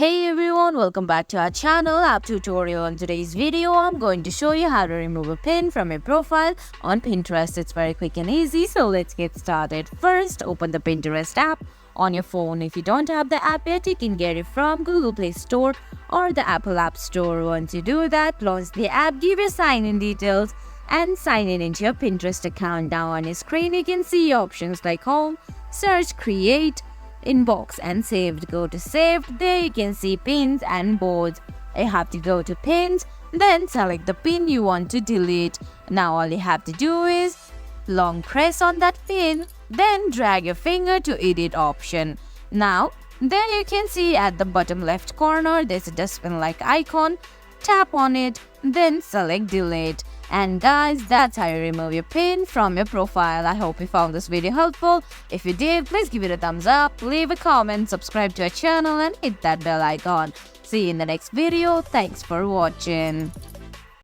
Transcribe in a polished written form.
Hey everyone, welcome back to our channel app tutorial. In today's video, I'm going to show you how to remove a pin from your profile on Pinterest. It's very quick and easy, so let's get started. First, open the Pinterest app on your phone. If you don't have the app yet, you can get it from Google Play Store or the Apple App Store. Once you do that, launch the app, give your sign-in details and sign in into your Pinterest account. Now on your screen, you can see options like home, search, create, inbox and saved. Go to saved. There you can see pins and boards. You have to go to pins, then select the pin you want to delete. Now all you have to do is long press on that pin, then drag your finger to edit option. Now there you can see at the bottom left corner there's a dustbin like icon. Tap on it, then select delete. And guys, that's how you remove your pin from your profile. I hope you found this video helpful. If you did, please give it a thumbs up, leave a comment, subscribe to our channel and hit that bell icon. See you in the next video. Thanks for watching.